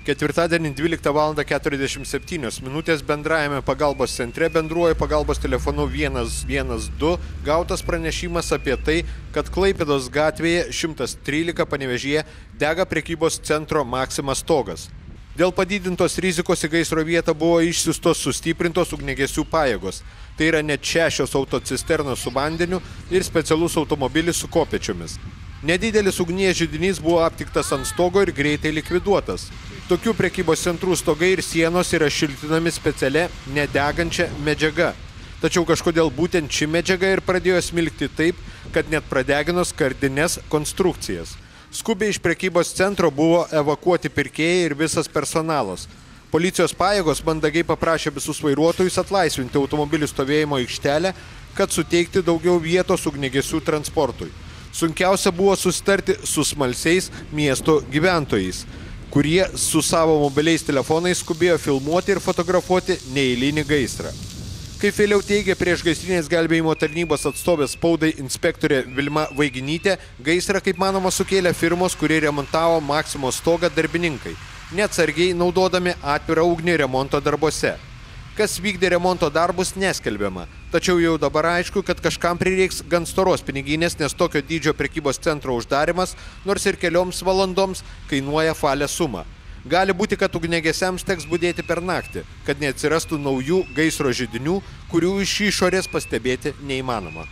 Ketvirtadienį 12:47 bendrajame pagalbos centre bendruoju pagalbos telefonu 112 gautas pranešimas apie tai, kad Klaipėdos gatvėje 113 Panevėžyje dega prekybos centro Maxima stogas. Dėl padidintos rizikos į gaisro vietą buvo išsiųstos sustiprintos ugniagesių pajėgos. Tai yra net 6 autocisternos su vandeniu ir specialus automobilis su kopėčiomis. Nedidelis ugnies židinys buvo aptiktas ant stogo ir greitai likviduotas. Tokių prekybos centrų stogai ir sienos yra šiltinami specialia nedegančia medžiaga. Tačiau kažkodėl būtent ši medžiaga ir pradėjo smilkti taip, kad net pradegino skardines konstrukcijas. Skubiai iš prekybos centro buvo evakuoti pirkėjai ir visas personalas. Policijos pajėgos mandagiai paprašė visus vairuotojus atlaisvinti automobilių stovėjimo aikštelę, kad suteikti daugiau vietos ugniagesių transportui. Sunkiausia buvo susitarti su smalsiais miesto gyventojais, kurie su savo mobiliais telefonais skubėjo filmuoti ir fotografuoti neeilinį gaisrą. Kaip vėliau teigia priešgaisrinės gelbėjimo tarnybos atstovės spaudai inspektorė Vilma Vaiginytė, gaisrą, kaip manoma, sukėlė firmos, kurie remontavo Maximo stogą darbininkai, neatsargiai naudodami atvirą ugnį remonto darbuose. Kas vykdė remonto darbus, neskelbiama. Tačiau jau dabar aišku, kad kažkam prireiks gan storos piniginės, nes tokio dydžio prekybos centro uždarimas, nors ir kelioms valandoms, kainuoja falę sumą. Gali būti, kad ugniagesiams teks budėti per naktį, kad neatsirastų naujų gaisro židinių, kurių iš išorės pastebėti neįmanoma.